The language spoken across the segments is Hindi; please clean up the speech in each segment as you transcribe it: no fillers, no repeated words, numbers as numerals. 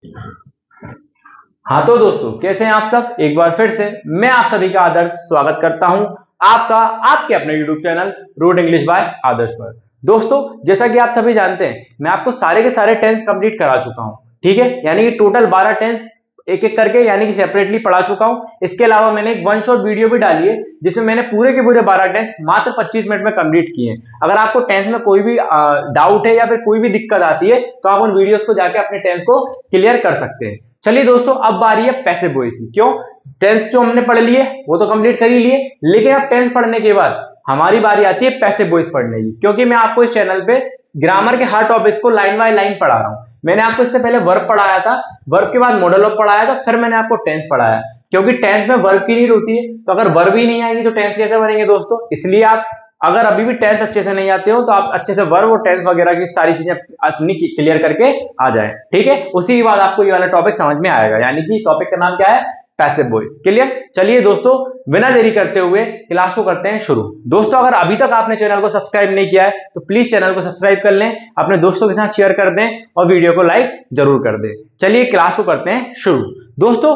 हाँ तो दोस्तों, कैसे हैं आप सब। एक बार फिर से मैं आप सभी का आदर्श स्वागत करता हूं आपका आपके अपने YouTube channel root English by Adarsh पर। दोस्तों, जैसा कि आप सभी जानते हैं, मैं आपको सारे के सारे टेंस कंप्लीट करा चुका हूं। ठीक है, यानी कि टोटल 12 टेंस एक एक करके यानी कि सेपरेटली पढ़ा चुका हूं। इसके अलावा मैंने एक वन शॉट वीडियो भी डाली है जिसमें मैंने पूरे के पूरे 12 टेंस मात्र 25 मिनट में कंप्लीट किए हैं। अगर आपको टेंस में कोई भी डाउट है या फिर कोई भी दिक्कत आती है तो आप उन वीडियोस को जाके अपने टेंस को क्लियर कर सकते हैं। चलिए दोस्तों, अब बारी है पैसिव वॉइस की। क्यों, टेंस जो हमने पढ़ लिए वो तो कंप्लीट कर ही लिए, लेकिन अब टेंस पढ़ने के बाद हमारी बारी आती है पैसिव वॉइस पढ़ने की। क्योंकि मैं आपको इस चैनल पे ग्रामर के हर टॉपिक्स को लाइन बाय लाइन पढ़ा रहा हूं। मैंने आपको इससे पहले वर्ब पढ़ाया था, वर्ब के बाद मॉडल ऑफ पढ़ाया था, फिर मैंने आपको टेंस पढ़ाया। क्योंकि टेंस में वर्ब की नीड होती है, तो अगर वर्ब ही नहीं आएगी तो टेंस कैसे बनेंगे दोस्तों। इसलिए आप अगर अभी भी टेंस अच्छे से नहीं आते हो तो आप अच्छे से वर्ब और टेंस वगैरह की सारी चीजें अपनी क्लियर करके आ जाए। ठीक है, उसी के बाद आपको ये वाला टॉपिक समझ में आएगा। यानी कि टॉपिक का नाम क्या है, पैसिव वॉइस। क्लियर। चलिए दोस्तों, बिना देरी करते हुए क्लास को करते हैं शुरू। दोस्तों, अगर अभी तक आपने चैनल को सब्सक्राइब नहीं किया है तो प्लीज चैनल को सब्सक्राइब कर लें, अपने दोस्तों के साथ शेयर कर दें और वीडियो को लाइक जरूर कर दें। चलिए क्लास को करते हैं शुरू। दोस्तों,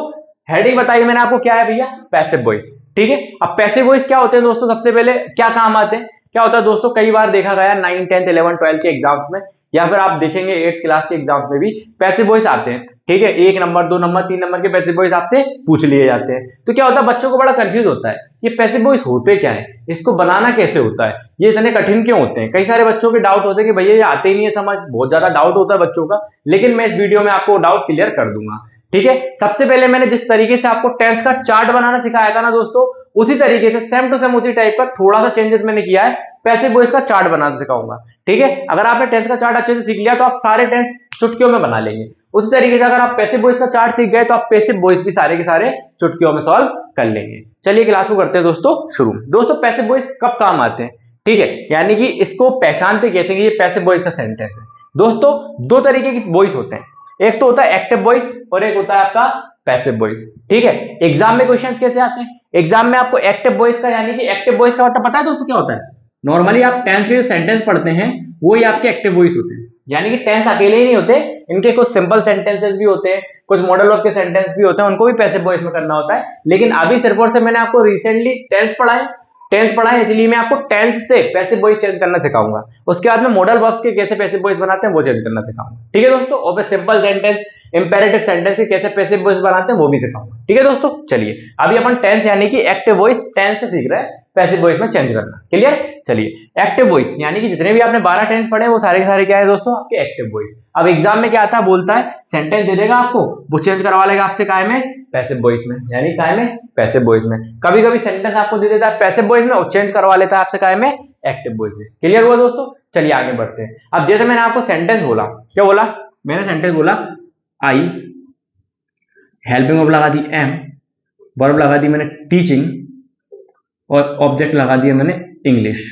हेडिंग बताइए मैंने आपको, क्या है भैया, पैसिव वॉइस। ठीक है, अब पैसिव वॉइस क्या होते हैं दोस्तों, सबसे पहले क्या काम आते हैं। क्या होता है दोस्तों, कई बार देखा गया 9, 10, 11, 12 के एग्जाम्स में, या फिर आप देखेंगे 8th क्लास के एग्जाम्स में भी पैसिव वॉइस आते हैं। ठीक है, 1 नंबर 2 नंबर 3 नंबर के पैसिव वॉइस आपसे पूछ लिए जाते हैं। तो क्या होता है, बच्चों को बड़ा कंफ्यूज होता है ये पैसिव वॉइस होते क्या है, इसको बनाना कैसे होता है, ये इतने कठिन क्यों होते हैं। कई सारे बच्चों के डाउट होते हैं कि भैया ये आते ही नहीं है समझ, बहुत ज्यादा डाउट होता है बच्चों का। लेकिन मैं इस वीडियो में आपको डाउट क्लियर कर दूंगा। ठीक है, सबसे पहले मैंने जिस तरीके से आपको टेंस का चार्ट बनाना सिखाया था ना दोस्तों, उसी तरीके से सेम टू सेम उसी टाइप का थोड़ा सा चेंजेस मैंने किया है, पैसिव वॉइस का चार्ट बनाना सिखाऊंगा। ठीक है, अगर आपने टेंस का चार्ट अच्छे से सीख लिया तो आप सारे टेंस चुटकियों में बना लेंगे। उसी तरीके से अगर आप पैसिव वॉइस का चार्ट सीख गए तो आप पैसिव वॉइस भी सारे के सारे चुटकियों में सॉल्व कर लेंगे। चलिए क्लास को करते हैं दोस्तों शुरू। दोस्तों, पैसिव वॉइस कब काम आते हैं, ठीक है, यानी कि इसको पहचानते कैसे ये पैसिव वॉइस का सेंटेंस है। दोस्तों, दो तरीके की वॉइस होते हैं, एक तो होता है एक्टिव वॉइस और एक होता है आपका पैसिव वॉइस। ठीक है, एग्जाम में क्वेश्चंस कैसे आते हैं, एग्जाम में आपको एक्टिव वॉइस का, यानी कि एक्टिव वॉइस का मतलब पता है दोस्तों क्या होता है। नॉर्मली आप टेंस के जो सेंटेंस पढ़ते हैं वो ही आपके एक्टिव वॉइस होते हैं। यानी कि टेंस अकेले ही नहीं होते, इनके कुछ सिंपल सेंटेंसेस भी होते हैं, कुछ मॉडल ऑफ के सेंटेंस भी होते हैं, उनको भी पैसिव वॉइस में करना होता है। लेकिन अभी सिर्फ और सिर्फ मैंने आपको रिसेंटली टेंस पढ़ाए, इसलिए मैं आपको टेंस से पैसिव वॉइस चेंज करना सिखाऊंगा। उसके बाद में मॉडल वर्ब्स के कैसे पैसिव वॉइस बनाते हैं वो चेंज करना सिखाऊंगा। ठीक है दोस्तों, और फिर सिंपल सेंटेंस इंपेरेटिव सेंटेंस के कैसे पैसिव वॉइस बनाते हैं वो भी सिखाऊंगा। ठीक है दोस्तों, चलिए अभी अपन टेंस यानी कि एक्टिव वॉइस टेंस से सीख रहे हैं, पैसिव वॉइस में चेंज करना। क्लियर। चलिए एक्टिव वॉइस यानी कि जितने भी आपने 12 टेंस पढ़े वो सारे के सारे क्या है दोस्तों, आपके एक्टिव वॉइस। अब एग्जाम में क्या आता है, बोलता है सेंटेंस दे देगा आपको, वो चेंज करवा लेगा आपसे काय में, पैसिव वॉइस में, यानी काय में, पैसिव वॉइस में। कभी कभी सेंटेंस आपको दे देता है पैसिव वॉइस में और चेंज करवा लेता है आपसे काय में, एक्टिव वॉइस में। क्लियर हुआ दोस्तों। चलिए आगे बढ़ते हैं। अब जैसे मैंने आपको सेंटेंस बोला, क्या बोला मैंने, सेंटेंस बोला आई, हेल्पिंग वर्ब लगा दी एम, वर्ब लगा दी मैंने टीचिंग और ऑब्जेक्ट लगा दिया मैंने इंग्लिश।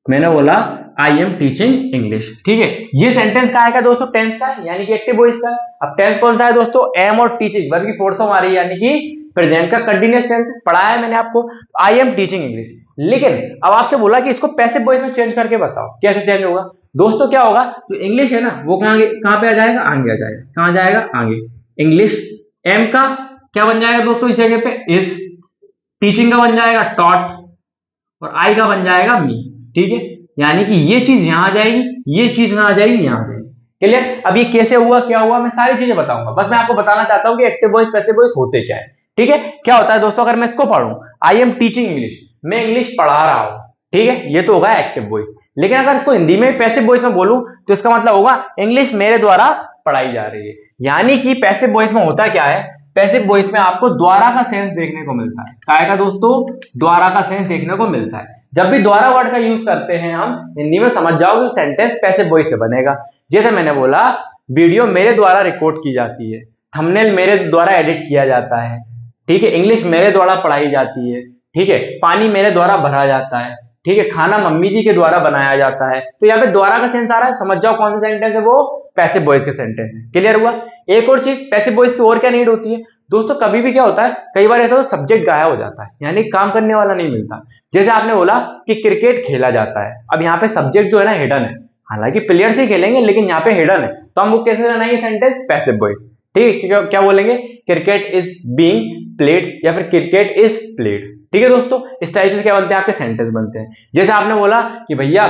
मैंने बोला आई एम टीचिंग इंग्लिश। ठीक है, ये सेंटेंस का है दोस्तों, टेंस का है, यानी कि एक्टिव वॉइस का है। अब टेंस कौन सा है दोस्तों, एम और टीचिंग, वर्ब की फोर्थ फॉर्म आ रही है, यानी कि प्रेजेंट का कंटीन्यूअस टेंस पढ़ाया है मैंने आपको, आई एम टीचिंग इंग्लिश। लेकिन अब आपसे बोला कि इसको पैसिव वॉइस में चेंज करके बताओ कैसे चेंज होगा। दोस्तों क्या होगा, तो इंग्लिश है ना वो कहां पे आ जाएगा, आगे आ जाएगा। कहां जाएगा, आगे। इंग्लिश, एम का क्या बन जाएगा दोस्तों इस जगह पे, इज। टीचिंग का बन जाएगा टॉट और आई का बन जाएगा मी। ठीक है, यानी कि ये चीज यहां आ जाएगी, ये चीज ना आ जाएगी, यहां आ जाएगी। क्लियर। अब ये कैसे हुआ, क्या हुआ, मैं सारी चीजें बताऊंगा, बस मैं आपको बताना चाहता हूं कि एक्टिव वॉइस पैसिव वॉइस होते क्या है। ठीक है, क्या होता है दोस्तों, अगर मैं इसको पढ़ूं आई एम टीचिंग इंग्लिश, मैं इंग्लिश पढ़ा रहा हूं, ठीक है, ये तो होगा एक्टिव वॉइस। लेकिन अगर इसको हिंदी में पैसिव वॉइस में बोलूं तो इसका मतलब होगा इंग्लिश मेरे द्वारा पढ़ाई जा रही है। यानी कि पैसिव वॉइस में होता क्या है, पैसिव वॉइस में आपको द्वारा का सेंस देखने को मिलता है। क्या है दोस्तों, द्वारा का सेंस देखने को मिलता है। जब भी द्वारा वर्ड का यूज करते हैं हम हिंदी में, समझ जाओ कि सेंटेंस पैसिव वॉइस से बनेगा। जैसे मैंने बोला वीडियो मेरे द्वारा रिकॉर्ड की जाती है, थंबनेल मेरे द्वारा एडिट किया जाता है, ठीक है, इंग्लिश मेरे द्वारा पढ़ाई जाती है, ठीक है, पानी मेरे द्वारा भरा जाता है, ठीक है, खाना मम्मी जी के द्वारा बनाया जाता है। तो यहाँ पे द्वारा का सेंस आ रहा है, समझ जाओ कौन सा सेंटेंस है वो, पैसिव वॉइस के सेंटेंस है। क्लियर हुआ। एक और चीज, पैसिव वॉइस की और क्या नीड होती है दोस्तों, कभी भी क्या होता है, कई बार ऐसा तो सब्जेक्ट गायब हो जाता है, यानी काम करने वाला नहीं मिलता। जैसे आपने बोला कि क्रिकेट खेला जाता है, अब यहाँ पे सब्जेक्ट जो है ना हिडन है, हालांकि प्लेयर्स ही खेलेंगे लेकिन यहाँ पे हिडन है, तो हम वो कैसे बनाएंगे सेंटेंस, पैसिव वॉइस। ठीक है, क्या बोलेंगे, क्रिकेट इज बीइंग प्लेड या फिर क्रिकेट इज प्लेड। ठीक है दोस्तों, इस टाइप से क्या बनते हैं, आपके सेंटेंस बनते हैं। जैसे आपने बोला कि भैया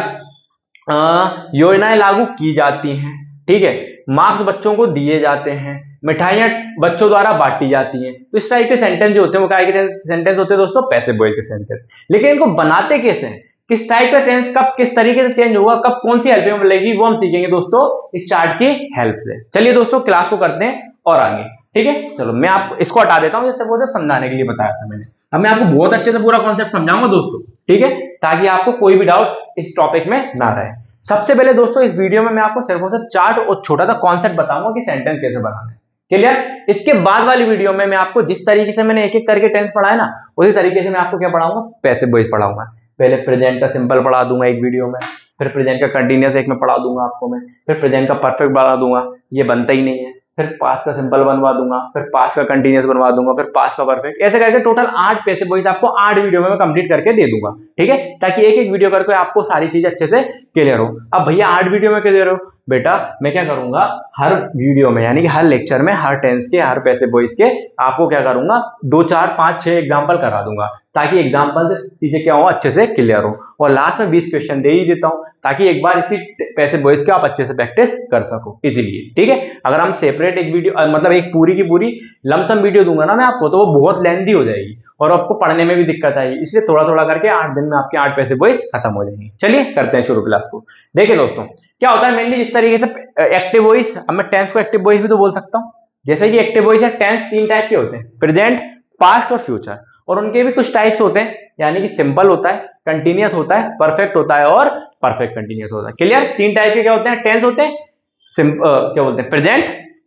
योजनाएं लागू की जाती हैं, ठीक है, मार्क्स बच्चों को दिए जाते हैं, मिठाइयां बच्चों द्वारा बांटी जाती हैं। तो इस टाइप के सेंटेंस जो होते हैं वो क्या के सेंटेंस होते हैं दोस्तों, पैसिव वॉइस के सेंटेंस। लेकिन इनको बनाते कैसे हैं, किस टाइप का टेंस कब किस तरीके से चेंज होगा, कब कौन सी हेल्प मिलेगी, वो हम सीखेंगे दोस्तों इस चार्ट की हेल्प से। चलिए दोस्तों क्लास को करते हैं और आगे। ठीक है, चलो मैं आपको इसको हटा देता हूं, जैसे वो सिर्फ समझाने के लिए बताया था मैंने। अब मैं आपको बहुत अच्छे से पूरा कॉन्सेप्ट समझाऊंगा दोस्तों, ठीक है, ताकि आपको कोई भी डाउट इस टॉपिक में ना रहे। सबसे पहले दोस्तों इस वीडियो में मैं आपको सिर्फ और सिर्फ चार्ट और छोटा सा कॉन्सेप्ट बताऊंगा कि सेंटेंस कैसे बनाना है। क्लियर? इसके बाद वाली वीडियो में मैं आपको जिस तरीके से मैंने एक एक करके टेंस पढ़ाया ना, उसी तरीके से मैं आपको क्या पढ़ाऊंगा, पैसिव वॉइस पढ़ाऊंगा। पहले प्रेजेंट का सिंपल पढ़ा दूंगा एक वीडियो में, फिर प्रेजेंट का कंटीन्यूअस एक में पढ़ा दूंगा आपको मैं, फिर प्रेजेंट का परफेक्ट बना दूंगा, ये बनता ही नहीं है, फिर पास्ट का सिंपल बनवा दूंगा, फिर पास्ट का कंटीन्यूअस बनवा दूंगा, फिर पास्ट का परफेक्ट, ऐसे करके टोटल 8 पैसिव वॉइस आपको 8 वीडियो में मैं कंप्लीट करके दे दूंगा। ठीक है, ताकि एक एक वीडियो करके आपको सारी चीजें अच्छे से क्लियर हो। अब भैया 8 वीडियो में क्लियर हो, बेटा मैं क्या करूंगा, हर वीडियो में यानी कि हर लेक्चर में हर टेंस के हर पैसिव वॉइस के आपको क्या करूंगा, 2 4 5 6 एग्जांपल करा दूंगा, ताकि एग्जांपल से चीजें क्या हो, अच्छे से क्लियर हो। और लास्ट में 20 क्वेश्चन दे ही देता हूं, ताकि एक बार इसी पैसिव वॉइस के आप अच्छे से प्रैक्टिस कर सको इजीली। ठीक है, अगर हम सेपरेट एक वीडियो मतलब एक पूरी की पूरी लमसम वीडियो दूंगा ना मैं आपको, तो वो बहुत लेंथी हो जाएगी और आपको पढ़ने में भी दिक्कत आएगी। इसलिए थोड़ा थोड़ा करके 8 दिन में आपके 8 पैसिव वॉइस खत्म हो जाएंगे। चलिए करते हैं शुरू क्लास को। देखिए दोस्तों क्या होता है मेनली जिस तरीके से एक्टिव वॉइस, अब मैं टेंस को एक्टिव वॉइस भी तो बोल सकता हूं। जैसे कि एक्टिव वॉइस है, टेंस 3 टाइप के होते हैं, प्रेजेंट, पास्ट और फ्यूचर, और उनके भी कुछ टाइप्स होते हैं, यानी कि सिंपल होता है, कंटीन्यूअस होता है, परफेक्ट होता है और परफेक्ट कंटीन्यूअस होता है। क्लियर? 3 टाइप के क्या होते हैं, टेंस होते हैं, क्या बोलते हैं, प्रेजेंट,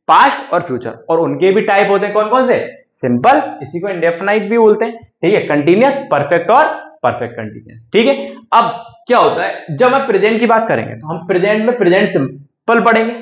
पास्ट और फ्यूचर, और उनके भी टाइप होते हैं कौन कौन से, सिंपल, इसी को इंडेफिनाइट भी बोलते हैं, ठीक है, कंटीन्यूअस, परफेक्ट और परफेक्ट कंटीन्यूअस। ठीक है, अब क्या होता है जब हम प्रेजेंट की बात करेंगे तो हम प्रेजेंट में प्रेजेंट सिंपल पढ़ेंगे,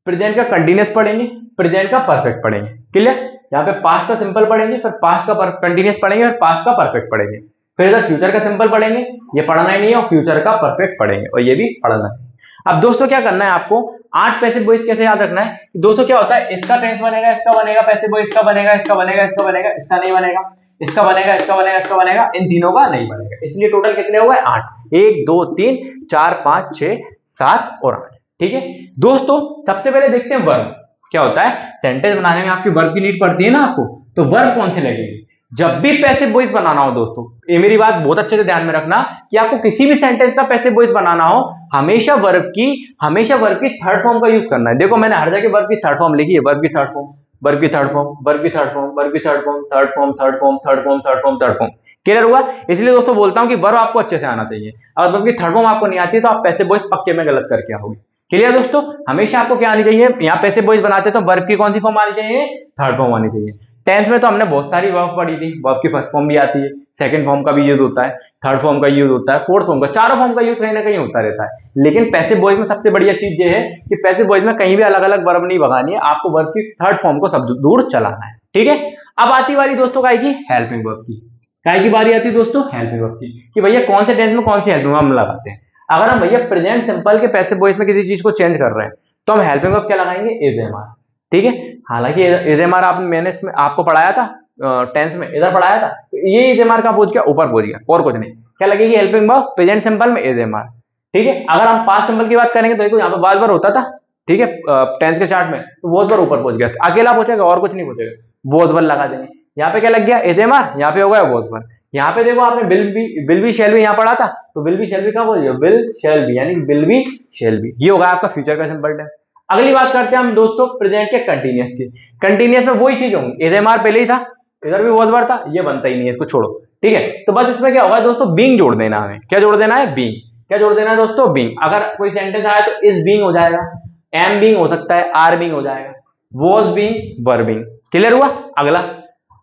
प्रेजेंट का कंटीन्यूअस पढ़ेंगे, प्रेजेंट का परफेक्ट पढ़ेंगे। क्लियर? यहाँ पे पास्ट का सिंपल पढ़ेंगे, फिर पास्ट का कंटीन्यूअस पढ़ेंगे, और पास्ट का परफेक्ट पढ़ेंगे, फिर इधर फ्यूचर का सिंपल पढ़ेंगे, ये पढ़ना ही नहीं है, और फ्यूचर का परफेक्ट पढ़ेंगे, और ये भी पढ़ना है। अब दोस्तों क्या करना है आपको, 8 पैसिव वॉइस कैसे याद रखना है दोस्तों, क्या होता है इसका टेंस बनेगा, इसका बनेगा, पैसिव वॉइस इसका बनेगा, इसका बनेगा, इसका बनेगा, इसका नहीं बनेगा, इसका बनेगा, इसका बनेगा, इसका बनेगा, इन तीनों का नहीं बनेगा। इसलिए टोटल कितने हो गए, 8, 1 2 3 4 5 6 7 और 8। ठीक है दोस्तों, सबसे पहले देखते हैं वर्ब क्या होता है। सेंटेंस बनाने में आपकी वर्ब की नीड पड़ती है ना आपको, तो वर्ब कौन से लगेगी जब भी पैसिव वॉइस बनाना हो दोस्तों। ये मेरी बात बहुत अच्छे से ध्यान में रखना कि आपको किसी भी सेंटेंस का पैसिव वॉइस बनाना हो, हमेशा वर्ब की थर्ड फॉर्म का यूज करना है। देखो मैंने हर जगह वर्ब की थर्ड फॉर्म लिखी है, वर्ब की थर्ड फॉर्म, वर्ब की थर्ड फॉर्म, वर्ब की थर्ड फॉर्म, वर्ब की third form, third form, third form, third form, third form, third form. Clear हुआ? इसलिए दोस्तों बोलता हूं कि वर्ब आपको अच्छे से आना चाहिए। अगर वर्ब की थर्ड फॉर्म आपको नहीं आती है तो आप पैसिव वॉइस पक्के में गलत करके आओगे। क्लियर दोस्तों? हमेशा आपको क्या आनी चाहिए, यहाँ पैसिव वॉइस बनाते तो वर्ब की कौन सी फॉर्म आनी चाहिए, थर्ड फॉर्म आनी चाहिए। टेंस में तो हमने बहुत सारी वर्ब पढ़ी थी, वर्ब की फर्स्ट फॉर्म भी आती है, सेकंड फॉर्म का भी यूज होता है, थर्ड फॉर्म का यूज होता है, फोर्थ फॉर्म का, चारों फॉर्म का यूज कहीं ना कहीं होता रहता है। लेकिन पैसिव वॉइस में सबसे बढ़िया चीज ये है कि पैसिव वॉइस में कहीं भी अलग अलग वर्ब नहीं भगानी है, आपको वर्ब की थर्ड फॉर्म को सब दूर चलाना है। ठीक है, अब आती बारी दोस्तों काय की, हेल्पिंग वर्ब की। काय की बारी आती है दोस्तों, हेल्पिंग वर्ब की, कि भैया कौन से टेंस में कौन सी हेल्पिंग वर्ब हम लगाते हैं। अगर हम भैया प्रेजेंट सिंपल के पैसिव वॉइस में किसी चीज को चेंज कर रहे हैं तो हम हेल्पिंग वर्ब क्या लगाएंगे, इज एम आर। ठीक है, हालांकि इज एम आर मैंने इसमें आपको पढ़ाया था टेंस में, इधर पढ़ाया था, तो ये इज एम आर का पहुंच गया, ऊपर पहुंच गया, और कुछ नहीं। क्या लगेगी, हेल्पिंग वर्ब प्रेजेंट सिंपल में इज एम आर। ठीक है, अगर हम पास्ट सिंपल की बात करेंगे तो देखो यहाँ पे वाज वर्ब होता था, ठीक है, टेंस के चार्ट में, तो वॉज वर्ब ऊपर पहुंच गया, अकेला पहुंचेगा और कुछ नहीं पहुंचेगा, वॉज वर्ब लगा देंगे। यहाँ पे क्या लग गया, इज एम आर, यहाँ पे हो गया वॉज वर्ब। यहाँ पे देखो आपने विल बी शैल बी यहाँ पढ़ा था, तो विल बी शैल बी कहाँ बोल गया, विल शैल बी, यानी विल बी शैल बी, ये होगा आपका फ्यूचर का सिंपल टेंस। अगली बात करते हैं हम दोस्तों प्रेजेंट के कंटीन्यूअस की। कंटीन्यूअस में वही चीज होंगी, इज एम आर पहले ही था, इधर भी वॉज वर्ब था, ये बनता ही नहीं है, इसको छोड़ो। ठीक है, तो बस इसमें क्या होगा दोस्तों, बीइंग जोड़ देना है। क्या जोड़ देना है, बीइंग। क्या जोड़ देना है दोस्तों, बीइंग। अगर कोई सेंटेंस आया तो इज बीइंग हो जाएगा, एम बीइंग हो सकता है, आर बीइंग हो जाएगा, was being, were being. Clear हुआ? अगला,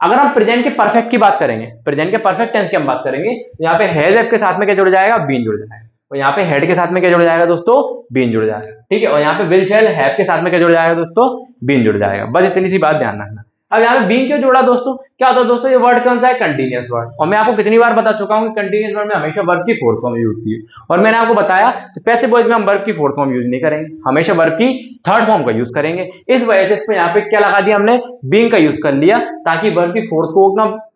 अगर हम प्रेजेंट के परफेक्ट की बात करेंगे, प्रेजेंट के परफेक्ट टेंस की हम बात करेंगे, तो यहाँ पे हैज हैव के साथ में क्या जुड़ जाएगा, बीन जुड़ जाएगा, और यहाँ पे हेड के साथ में क्या जुड़ जाएगा दोस्तों, बीन जुड़ जाएगा। ठीक है, और यहाँ पे विल शैल हैव के साथ में क्या जुड़ जाएगा दोस्तों, बीन जुड़ जाएगा। बस इतनी सी बात ध्यान रखना। अब यहाँ पे बीइंग क्यों जोड़ा दोस्तों? क्या होता है दोस्तों, ये वर्ड कौन सा है? Continuous word. और मैं आपको कितनी बार बता चुका हूँ कि कंटीन्यूअस वर्ड में हमेशा वर्ब की फोर्थ फॉर्म यूज होती है। और मैंने आपको बताया कि पैसिव वॉइस में हम वर्ब की फोर्थ फॉर्म यूज नहीं करेंगे, हमेशा वर्ब की थर्ड फॉर्म का यूज करेंगे। इस वजह से इसमें यहाँ पे क्या लगा दिया हमने? बीइंग का यूज कर लिया, ताकि वर्ब की फोर्थ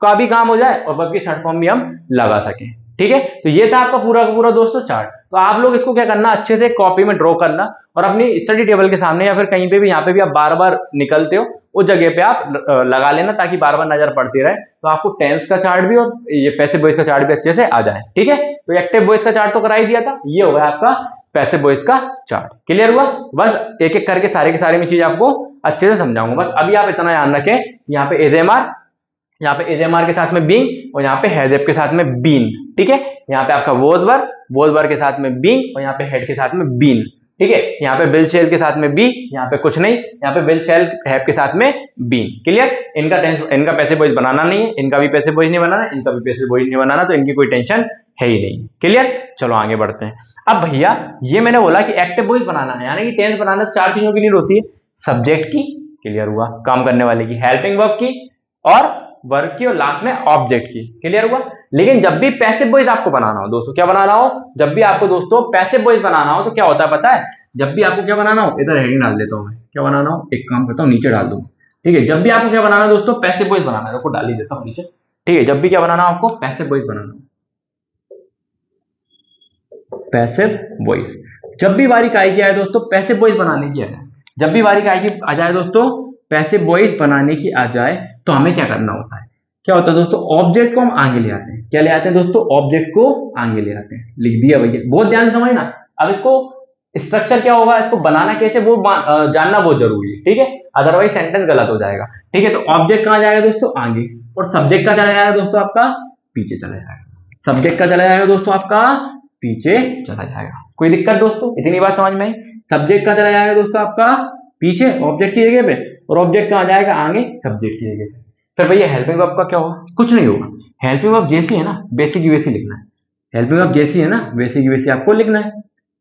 का भी काम हो जाए और वर्ब की थर्ड फॉर्म भी हम लगा सकें। ठीक है, तो ये था आपका पूरा का पूरा दोस्तों चार्ट। तो आप लोग इसको क्या करना, अच्छे से कॉपी में ड्रॉ करना और अपनी स्टडी टेबल के सामने या फिर कहीं पे भी, यहाँ पे भी आप बार बार निकलते हो उस जगह पे आप लगा लेना, ताकि बार बार नजर पड़ती रहे। तो आपको टेंस का चार्ट भी और ये पैसिव वॉइस का चार्ट भी अच्छे से आ जाए। ठीक है, तो एक्टिव वॉइस का चार्ट तो करा ही दिया था, ये होगा आपका पैसिव वॉइस का चार्ट। क्लियर हुआ? बस एक एक करके सारे के सारे में चीज आपको अच्छे से समझाऊंगा। बस अभी आप इतना ध्यान रखें, यहाँ पे एजेएमआर, यहाँ पे एजेएमआर के साथ में बीइंग और यहाँ पे हैजअप के साथ में बीन। ठीक है, यहाँ पे आपका वोज वर्ब के साथ में बीइंग और यहाँ पे हेड के साथ में बीन। ठीक है, यहाँ पे विल शेल के साथ में बी, यहाँ पे कुछ नहीं, यहाँ पे विल शेल हैव के साथ में बीन। क्लियर? इनका टेंस, इनका पैसिव वॉइस बनाना नहीं है, इनका भी पैसिव वॉइस नहीं बनाना, इनका भी पैसिव वॉइस नहीं बनाना, तो इनकी कोई टेंशन है ही नहीं। क्लियर? चलो आगे बढ़ते हैं। अब भैया ये मैंने बोला कि एक्टिव वॉइस बनाना है, यानी कि टेंस बनाना 4 चीजों की नीड होती है। सब्जेक्ट की, क्लियर हुआ, काम करने वाले की, हेल्पिंग वर्ब की, और वर्ब की, और लास्ट में ऑब्जेक्ट की। क्लियर हुआ? लेकिन जब भी पैसिव वॉइस आपको बनाना हो दोस्तों, क्या बनाना हो, जब भी आपको दोस्तों पैसिव वॉइस बनाना हो तो क्या होता है पता है? जब भी आपको क्या बनाना हो, इधर हेडिंग डाल देता हूं मैं, क्या बनाना हो, एक काम करता हूं नीचे डाल दूंगा। ठीक है, जब भी आपको क्या बनाना है दोस्तों, पैसिव वॉइस बनाना है, डाल ही देता हूं नीचे। ठीक है, जब भी क्या बनाना है आपको, पैसिव वॉइस बनाना, पैसिव वॉइस। जब भी बारी काय की आए दोस्तों पैसिव वॉइस बनाने की आ जाए, जब भी बारी काय की आ जाए दोस्तों पैसिव वॉइस बनाने की आ जाए, तो हमें क्या करना होता है? क्या होता है दोस्तों, ऑब्जेक्ट को हम आगे ले आते हैं। क्या ले आते हैं दोस्तों? ऑब्जेक्ट को आगे ले आते हैं। लिख दिया भैया, बहुत ध्यान से समझना। अब इसको स्ट्रक्चर क्या होगा, इसको बनाना कैसे वो जानना बहुत जरूरी है। ठीक है, अदरवाइज सेंटेंस गलत हो जाएगा। ठीक है, तो ऑब्जेक्ट कहां जाएगा दोस्तों? आगे, और सब्जेक्ट का चला जाएगा दोस्तों आपका पीछे चला जाएगा। सब्जेक्ट का चला जाएगा दोस्तों आपका पीछे चला जाएगा। कोई दिक्कत दोस्तों? इतनी बात समझ में आई? सब्जेक्ट का चला जाएगा दोस्तों आपका पीछे ऑब्जेक्ट की जगह पे, और ऑब्जेक्ट कहां जाएगा? आगे, सब्जेक्ट की जगह पे। फिर भैया हेल्पिंग वर्ब का क्या होगा? कुछ नहीं होगा। हेल्पिंग वर्ब जैसी है ना वैसी की वैसी लिखना है। हेल्पिंग वर्ब जैसी है ना वैसी की वैसी आपको लिखना है।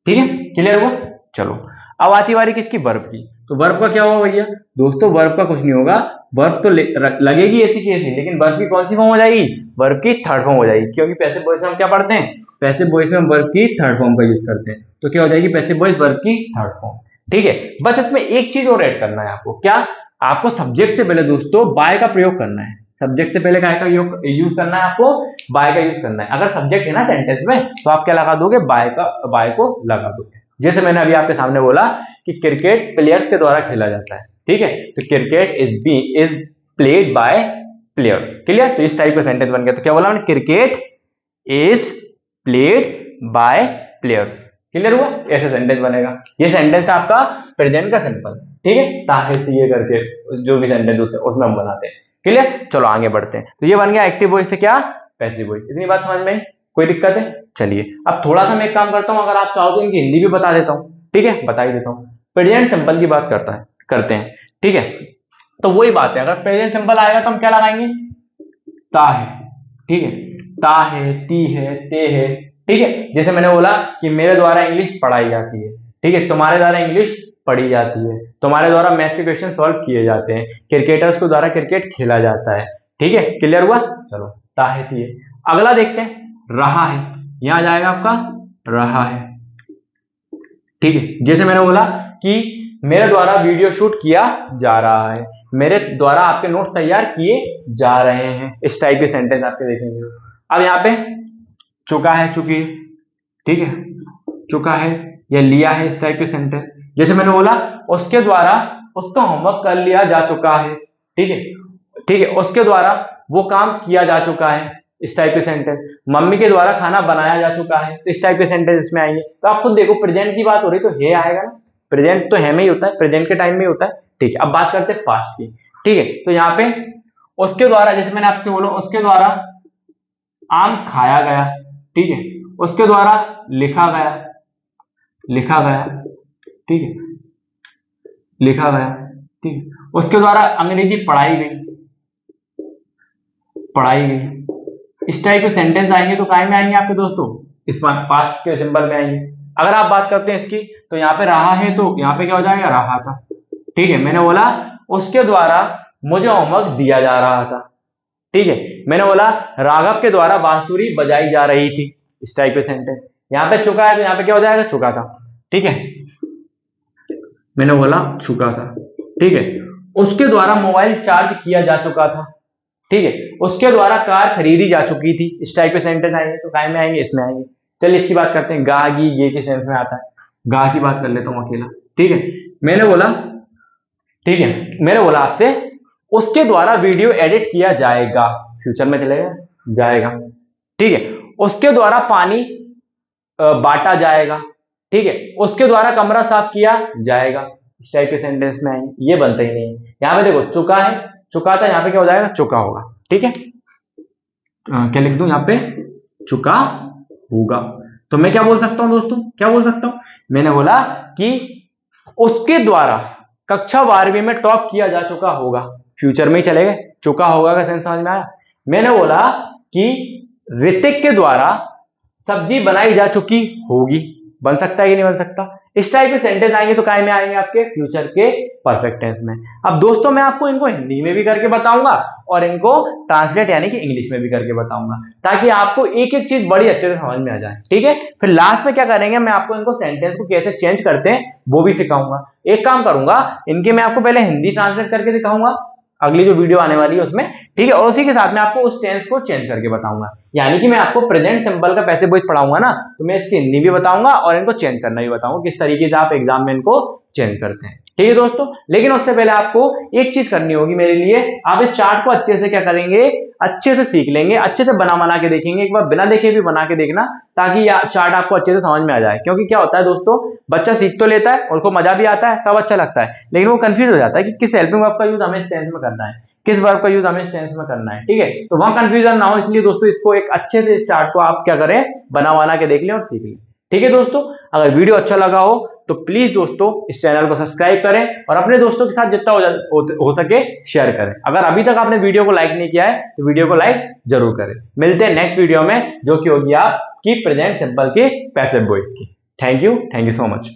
ठीक है, क्लियर हुआ? चलो अब आती बारी किसकी? वर्ब की। तो वर्ब का क्या होगा भैया दोस्तों? वर्ब का कुछ नहीं होगा, वर्ब तो लगेगी ऐसी की ऐसी, लेकिन वर्ब की कौन सी फॉर्म हो जाएगी? वर्ब की थर्ड फॉर्म हो जाएगी, क्योंकि पैसिव वॉइस में हम क्या पढ़ते हैं? पैसिव वॉइस में हम वर्ब की थर्ड फॉर्म का यूज करते हैं। तो क्या हो जाएगी? पैसिव वॉइस वर्ब की थर्ड फॉर्म। ठीक है, बस इसमें एक चीज और ऐड करना है आपको। क्या? आपको सब्जेक्ट से पहले दोस्तों बाय का प्रयोग करना है। सब्जेक्ट से पहले काय का यूज करना है आपको? बाय का यूज करना है। अगर सब्जेक्ट है ना सेंटेंस में, तो आप क्या लगा दोगे? बाय को लगा दोगे। जैसे मैंने अभी आपके सामने बोला कि क्रिकेट प्लेयर्स के द्वारा खेला जाता है। ठीक है, तो cricket is played by players. Clear? तो इस टाइप का सेंटेंस बन गया। तो क्या बोला मैंने? Cricket is played by players. Clear हुआ? ऐसे सेंटेंस बनेगा। ये सेंटेंस था आपका प्रेजेंट का सिंपल। ठीक है, ताहे ये करके जो भी सेंटेंस होते हैं उसमें हम बनाते हैं। क्लियर? चलो आगे बढ़ते हैं। तो ये बन गया एक्टिव वॉइस से क्या? Passive voice. इतनी बात समझ में आई? कोई दिक्कत है? चलिए अब थोड़ा सा मैं एक काम करता हूं, अगर आप चाहो तो इनकी हिंदी भी बता देता हूं। ठीक है, बता ही देता हूं। प्रेजेंट सिंपल की बात करते हैं। ठीक है, तो वही बात है, अगर प्रेजेंट सिंपल आएगा तो हम क्या लगाएंगे? ता है। ठीक है, ता है, ती है, ते है। ठीक है, जैसे मैंने बोला कि मेरे द्वारा इंग्लिश पढ़ाई जाती है। ठीक है, तुम्हारे द्वारा इंग्लिश पढ़ी जाती है। तुम्हारे द्वारा मैथ्स के क्वेश्चन सॉल्व किए जाते हैं। क्रिकेटर्स के द्वारा क्रिकेट खेला जाता है। ठीक है, क्लियर हुआ? चलो ता है, ती है। अगला देखते हैं, रहा है। यहां जाएगा आपका रहा है। ठीक है, जैसे मैंने बोला कि मेरे द्वारा वीडियो शूट किया जा रहा है, मेरे द्वारा आपके नोट्स तैयार किए जा रहे हैं। इस टाइप के सेंटेंस आपके देखेंगे। अब यहाँ पे चुका है, चुकी है। ठीक है, चुका है या लिया है, इस टाइप के सेंटेंस। जैसे मैंने बोला उसके द्वारा उसका होमवर्क कर लिया जा चुका है। ठीक है, ठीक है, उसके द्वारा वो काम किया जा चुका है, इस टाइप के सेंटेंस। मम्मी के द्वारा खाना बनाया जा चुका है, तो इस टाइप के सेंटेंस इसमें आएंगे। तो आप खुद देखो, प्रेजेंट की बात हो रही तो है आएगा ना, प्रेजेंट तो है में ही होता है, प्रेजेंट के टाइम में ही होता है। ठीक है, अब बात करते हैं पास्ट की। ठीक है, तो यहाँ पे उसके द्वारा, जैसे मैंने आपसे बोला उसके द्वारा आम खाया गया। ठीक है, उसके द्वारा लिखा गया। ठीक है, लिखा गया। ठीक है, उसके द्वारा अंग्रेजी पढ़ाई गई। इस टाइप के सेंटेंस आएंगे तो काय में आएंगे आपके दोस्तों? इस पास्ट के सिंबल में आएंगे। अगर आप बात करते हैं इसकी, तो यहाँ पे रहा है, तो यहाँ पे क्या हो जाएगा? रहा था। ठीक है, मैंने बोला उसके द्वारा मुझे होमवर्क दिया जा रहा था। ठीक है, मैंने बोला राघव के द्वारा बांसुरी बजाई जा रही थी, इस टाइप के सेंटेंस। यहाँ पे चुका है तो यहाँ पे क्या हो जाएगा, चुका था। ठीक है, मैंने बोला चुका था। ठीक है, उसके द्वारा मोबाइल चार्ज किया जा चुका था। ठीक है, उसके द्वारा कार खरीदी जा चुकी थी, इस टाइप के सेंटेंस आएंगे। तो काय में आएंगे, इसमें आएंगे। चलिए इसकी बात करते हैं, गा गी ये के सेंस में आता है। गा की बात कर लेता हूं अकेला। ठीक है, मैंने बोला, ठीक है, मैंने बोला आपसे उसके द्वारा वीडियो एडिट किया जाएगा, फ्यूचर में चलेगा, जाएगा। ठीक है, उसके द्वारा पानी बांटा जाएगा। ठीक है, उसके द्वारा कमरा साफ किया जाएगा, इस टाइप के सेंटेंस में आएंगे। ये बनते ही नहीं है। यहां पे देखो चुका है, चुका था, यहां पे क्या हो जाएगा, चुका होगा। ठीक है, क्या लिख दूं यहां पे, चुका होगा। तो मैं क्या बोल सकता हूं दोस्तों, क्या बोल सकता हूं, मैंने बोला कि उसके द्वारा कक्षा 12वीं में टॉप किया जा चुका होगा, फ्यूचर में ही चलेगा। चुका होगा का सेंस समझ में आया। मैंने बोला कि ऋतिक के द्वारा सब्जी बनाई जा चुकी होगी, बन सकता है कि नहीं बन सकता। इस टाइप के सेंटेंस आएंगे तो काय में आएंगे, आपके फ्यूचर के परफेक्ट टेंस में। अब दोस्तों मैं आपको इनको हिंदी में भी करके बताऊंगा और इनको ट्रांसलेट यानी कि इंग्लिश में भी करके बताऊंगा, ताकि आपको एक एक चीज बड़ी अच्छे से समझ में आ जाए। ठीक है, फिर लास्ट में क्या करेंगे, मैं आपको इनको सेंटेंस को कैसे चेंज करते हैं वो भी सिखाऊंगा। एक काम करूंगा, इनके मैं आपको पहले हिंदी ट्रांसलेट करके दिखाऊंगा अगली जो वीडियो आने वाली है उसमें। ठीक है, और उसी के साथ में आपको उस टेंस को चेंज करके बताऊंगा। यानी कि मैं आपको प्रेजेंट सिंपल का पैसिव वॉइस पढ़ाऊंगा ना, तो मैं इसकी हिंदी भी बताऊंगा और इनको चेंज करना भी बताऊंगा, किस तरीके से आप एग्जाम में इनको चेंज करते हैं। ठीक है दोस्तों, लेकिन उससे पहले आपको एक चीज करनी होगी मेरे लिए। आप इस चार्ट को अच्छे से क्या करेंगे, अच्छे से सीख लेंगे, अच्छे से बना के देखेंगे। एक बार बिना देखे भी बना के देखना, ताकि चार्ट आपको अच्छे से समझ में आ जाए। क्योंकि क्या होता है दोस्तों, बच्चा सीख तो लेता है, उसको मजा भी आता है, सब अच्छा लगता है, लेकिन वो कंफ्यूज हो जाता है कि किस हेल्पिंग वर्ब का यूज हमें इस टेंस में करना है, किस वर्ब का यूज हमें इस टेंस में करना है। ठीक है, तो वहां कंफ्यूजन ना हो, इसलिए दोस्तों इसको एक अच्छे से इस चार्ट को आप क्या करें, बना के देख लें और सीख लें। ठीक है दोस्तों, अगर वीडियो अच्छा लगा हो तो प्लीज दोस्तों इस चैनल को सब्सक्राइब करें और अपने दोस्तों के साथ जितना हो सके शेयर करें। अगर अभी तक आपने वीडियो को लाइक नहीं किया है तो वीडियो को लाइक जरूर करें। मिलते हैं नेक्स्ट वीडियो में, जो कि होगी आपकी प्रेजेंट सिंपल की पैसिव वॉइस की। Thank you so much.